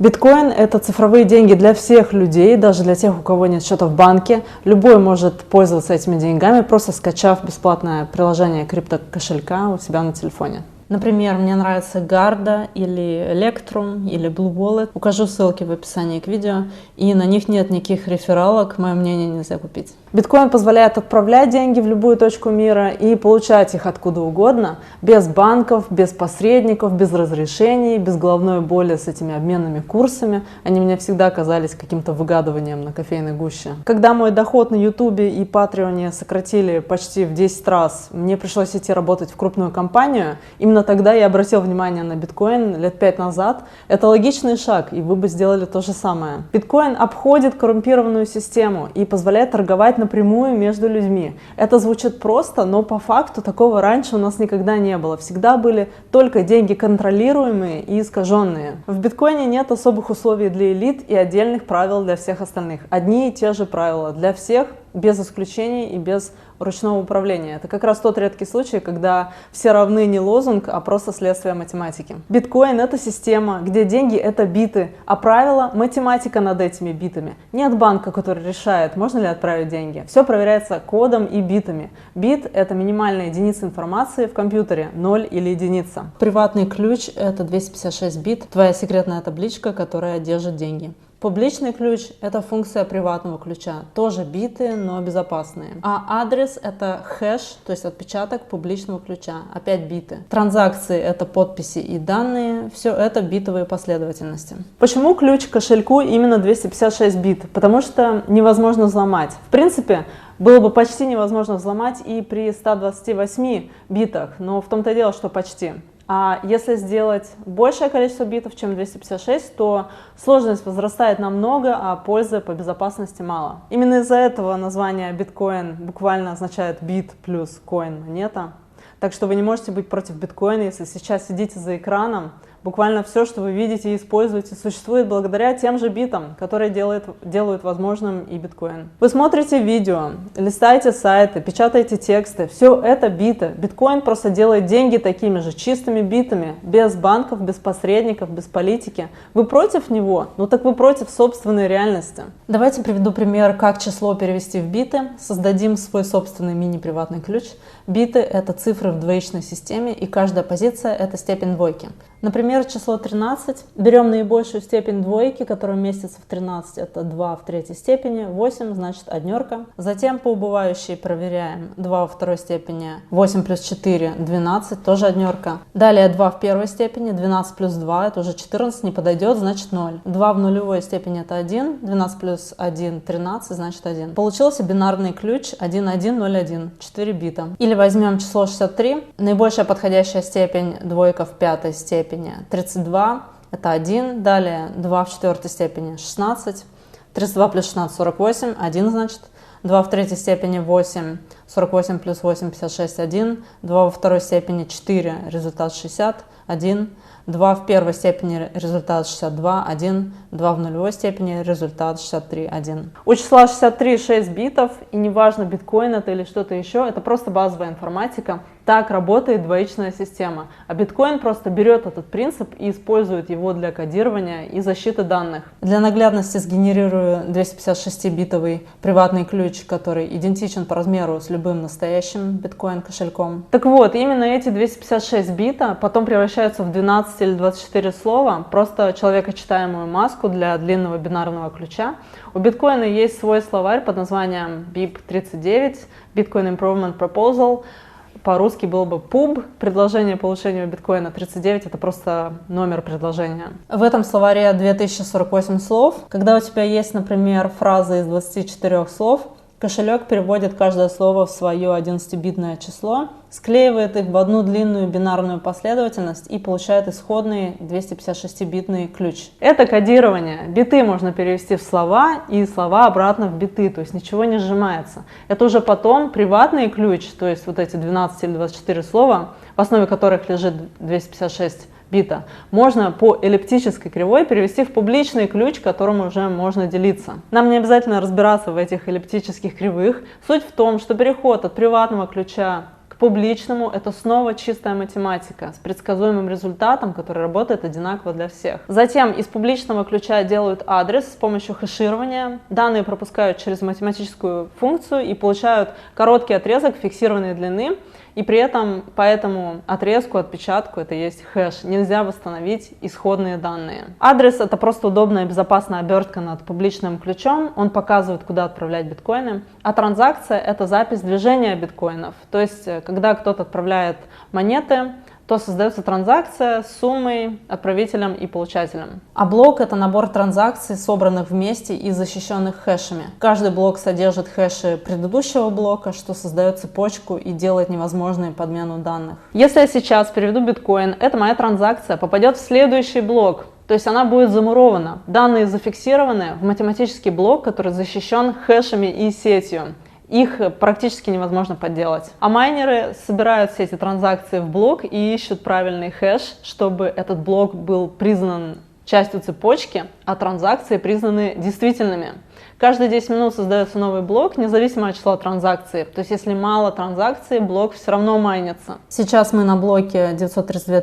Биткоин – это цифровые деньги для всех людей, даже для тех, у кого нет счета в банке. Любой может пользоваться этими деньгами, просто скачав бесплатное приложение криптокошелька у себя на телефоне. Например, мне нравится Гарда или Electrum или Blue Wallet. Укажу ссылки в описании к видео, и на них нет никаких рефералок, мое мнение нельзя купить. Биткоин позволяет отправлять деньги в любую точку мира и получать их откуда угодно, без банков, без посредников, без разрешений, без головной боли с этими обменными курсами. Они мне всегда казались каким-то выгадыванием на кофейной гуще. Когда мой доход на YouTube и Patreon сократили почти в 10 раз, мне пришлось идти работать в крупную компанию. Именно тогда я обратил внимание на биткоин лет 5 назад. Это логичный шаг, и вы бы сделали то же самое. Биткоин обходит коррумпированную систему и позволяет торговать напрямую между людьми. Это звучит просто, но по факту такого раньше у нас никогда не было. Всегда были только деньги контролируемые и искаженные. В биткоине нет особых условий для элит и отдельных правил для всех остальных. Одни и те же правила для всех, без исключений и без ручного управления. Это как раз тот редкий случай, когда все равны не лозунг, а просто следствие математики. Биткоин — это система, где деньги — это биты, а правила — математика над этими битами. Нет банка, который решает, можно ли отправить деньги. Все проверяется кодом и битами. Бит — это минимальная единица информации в компьютере, 0 или единица. Приватный ключ — это 256 бит, твоя секретная табличка, которая держит деньги. Публичный ключ – это функция приватного ключа, тоже биты, но безопасные. А адрес – это хэш, то есть отпечаток публичного ключа, опять биты. Транзакции – это подписи и данные, все это битовые последовательности. Почему ключ к кошельку именно 256 бит? Потому что невозможно взломать. В принципе, было бы почти невозможно взломать и при 128 битах, но в том-то и дело, что почти. А если сделать большее количество битов, чем 256, то сложность возрастает намного, а пользы по безопасности мало. Именно из-за этого название биткоин буквально означает бит плюс коин, монета. Так что вы не можете быть против биткоина, если сейчас сидите за экраном. Буквально все, что вы видите и используете, существует благодаря тем же битам, которые делают возможным и биткоин. Вы смотрите видео, листаете сайты, печатаете тексты. Все это биты. Биткоин просто делает деньги такими же, чистыми битами, без банков, без посредников, без политики. Вы против него? Ну так вы против собственной реальности. Давайте приведу пример, как число перевести в биты. Создадим свой собственный мини-приватный ключ. Биты — это цифры в двоичной системе, и каждая позиция — это степень двойки. Например, число 13. Берем наибольшую степень двойки, которая уместится в 13, это 2 в третьей степени, 8, значит однерка. Затем по убывающей проверяем 2 во второй степени, 8 плюс 4, 12, тоже однерка. Далее 2 в первой степени, 12 плюс 2, это уже 14, не подойдет, значит 0. 2 в нулевой степени это 1, 12 плюс 1, 13, значит 1. Получился бинарный ключ 1101, 4 бита. Или возьмем число 63, наибольшая подходящая степень двойка в пятой степени 32, это 1, далее 2 в четвертой степени 16, 32 плюс 16 48, 1 значит, 2 в третьей степени 8, 48 плюс 8 56, 1, 2 во второй степени 4, результат 60, 1, 2 в первой степени результат 62, 1, 2 в нулевой степени результат 63, 1. У числа 63 6 битов, и неважно, биткоин это или что-то еще, это просто базовая информатика. Так работает двоичная система. А биткоин просто берет этот принцип и использует его для кодирования и защиты данных. Для наглядности сгенерирую 256-битовый приватный ключ, который идентичен по размеру с любым настоящим биткоин-кошельком. Так вот, именно эти 256 бита потом превращаются в 12 или 24 слова, просто человекочитаемую маску для длинного бинарного ключа. У биткоина есть свой словарь под названием BIP39, Bitcoin Improvement Proposal. По-русски было бы PUB, предложение получения биткоина 39, это просто номер предложения. В этом словаре 2048 слов. Когда у тебя есть, например, фраза из 24 слов, кошелек переводит каждое слово в свое 11-битное число, склеивает их в одну длинную бинарную последовательность и получает исходный 256-битный ключ. Это кодирование. Биты можно перевести в слова и слова обратно в биты, то есть ничего не сжимается. Это уже потом приватный ключ, то есть вот эти 12 или 24 слова, в основе которых лежит 256 бита, можно по эллиптической кривой перевести в публичный ключ, которым уже можно делиться. Нам не обязательно разбираться в этих эллиптических кривых. Суть в том, что переход от приватного ключа к публичному это снова чистая математика с предсказуемым результатом, который работает одинаково для всех. Затем из публичного ключа делают адрес с помощью хэширования. Данные пропускают через математическую функцию и получают короткий отрезок фиксированной длины. И при этом по этому отрезку, отпечатку, это есть хэш, нельзя восстановить исходные данные. Адрес — это просто удобная и безопасная обертка над публичным ключом, он показывает, куда отправлять биткоины. А транзакция — это запись движения биткоинов. То есть, когда кто-то отправляет монеты, то создается транзакция с суммой, отправителем и получателем. А блок — это набор транзакций, собранных вместе и защищенных хэшами. Каждый блок содержит хэши предыдущего блока, что создает цепочку и делает невозможной подмену данных. Если я сейчас переведу биткоин, эта моя транзакция попадет в следующий блок. То есть она будет замурована. Данные зафиксированы в математический блок, который защищен хэшами и сетью. Их практически невозможно подделать. А майнеры собирают все эти транзакции в блок и ищут правильный хэш, чтобы этот блок был признан частью цепочки, а транзакции признаны действительными. Каждые 10 минут создается новый блок, независимо от числа транзакций. То есть, если мало транзакций, блок все равно майнится. Сейчас мы на блоке 932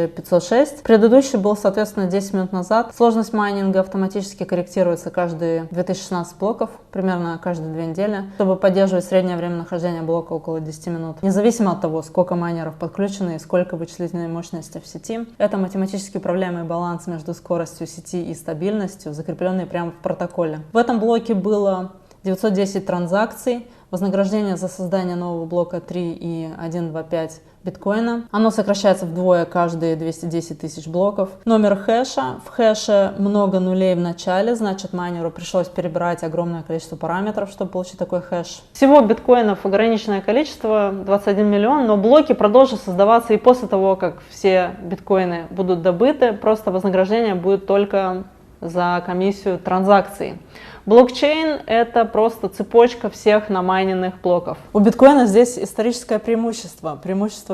506. Предыдущий был, соответственно, 10 минут назад. Сложность майнинга автоматически корректируется каждые 2016 блоков, примерно каждые 2 недели, чтобы поддерживать среднее время нахождения блока около 10 минут. Независимо от того, сколько майнеров подключено и сколько вычислительной мощности в сети, это математически управляемый баланс между скоростью сети и стабильностью, закрепленный прямо в протоколе. В этом блоке было 910 транзакций, вознаграждение за создание нового блока 3,125 биткоина. Оно сокращается вдвое каждые 210 тысяч блоков. Номер хэша. В хэше много нулей в начале, значит майнеру пришлось перебирать огромное количество параметров, чтобы получить такой хэш. Всего биткоинов ограниченное количество, 21 миллион, но блоки продолжат создаваться и после того, как все биткоины будут добыты, просто вознаграждение будет только за комиссию транзакций. Блокчейн — это просто цепочка всех намайненных блоков. У биткоина здесь историческое преимущество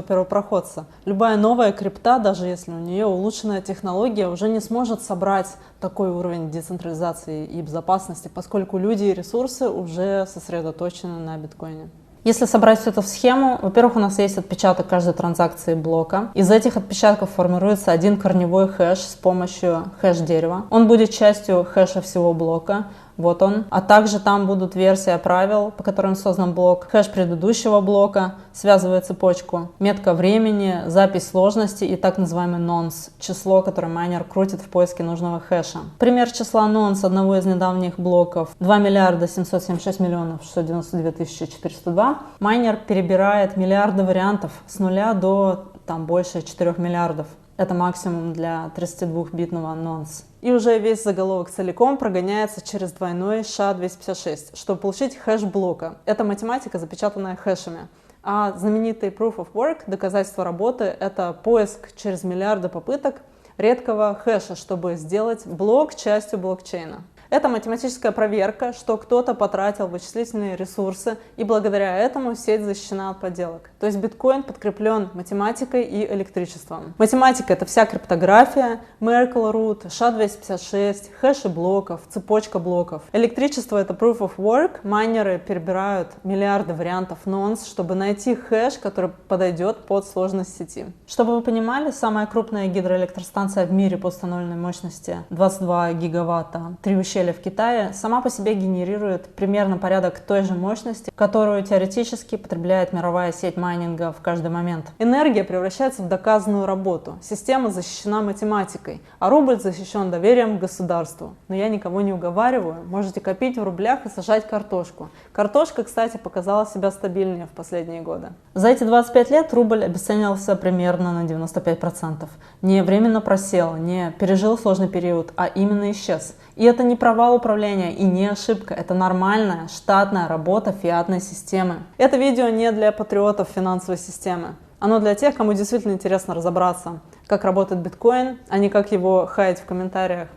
первопроходца. Любая новая крипта, даже если у нее улучшенная технология, уже не сможет собрать такой уровень децентрализации и безопасности, поскольку люди и ресурсы уже сосредоточены на биткоине. Если собрать все это в схему, во-первых, у нас есть отпечаток каждой транзакции блока. Из этих отпечатков формируется один корневой хэш с помощью хэш-дерева. Он будет частью хэша всего блока. Вот он. А также там будут версия правил, по которым создан блок, хэш предыдущего блока, связывая цепочку, метка времени, запись сложности и так называемый nonce, число, которое майнер крутит в поиске нужного хэша. Пример числа nonce одного из недавних блоков 2 миллиарда 776 миллионов 692 тысячи 402. Майнер перебирает миллиарды вариантов с нуля до больше 4 миллиардов. Это максимум для 32-битного nonce. И уже весь заголовок целиком прогоняется через двойной SHA-256, чтобы получить хэш блока. Это математика, запечатанная хэшами. А знаменитый Proof of Work, доказательство работы, это поиск через миллиарды попыток редкого хэша, чтобы сделать блок частью блокчейна. Это математическая проверка, что кто-то потратил вычислительные ресурсы, и благодаря этому сеть защищена от подделок. То есть биткоин подкреплен математикой и электричеством. Математика — это вся криптография, Merkle root, SHA-256, хэши блоков, цепочка блоков. Электричество — это Proof of Work. Майнеры перебирают миллиарды вариантов nonce, чтобы найти хэш, который подойдет под сложность сети. Чтобы вы понимали, самая крупная гидроэлектростанция в мире по установленной мощности 22 гигаватта, 3 ущелья в Китае, сама по себе генерирует примерно порядок той же мощности, которую теоретически потребляет мировая сеть майнинга в каждый момент. Энергия превращается в доказанную работу. Система защищена математикой, а рубль защищен доверием к государству. Но я никого не уговариваю. Можете копить в рублях и сажать картошку. Картошка, кстати, показала себя стабильнее в последние годы. За эти 25 лет рубль обесценился примерно на 95%. Не временно просел, не пережил сложный период, а именно исчез. И это не провал управления и не ошибка, это нормальная штатная работа фиатной системы. Это видео не для патриотов финансовой системы. Оно для тех, кому действительно интересно разобраться, как работает биткоин, а не как его хаять в комментариях.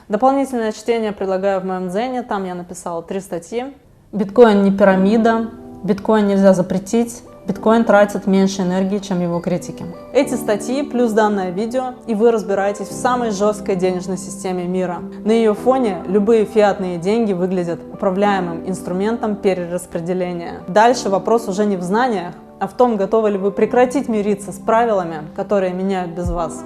Дополнительное чтение предлагаю в моем дзене, там я написала 3 статьи. Биткоин не пирамида, биткоин нельзя запретить. Биткоин тратит меньше энергии, чем его критики. Эти статьи плюс данное видео, и вы разбираетесь в самой жесткой денежной системе мира. На ее фоне любые фиатные деньги выглядят управляемым инструментом перераспределения. Дальше вопрос уже не в знаниях, а в том, готовы ли вы прекратить мириться с правилами, которые меняют без вас.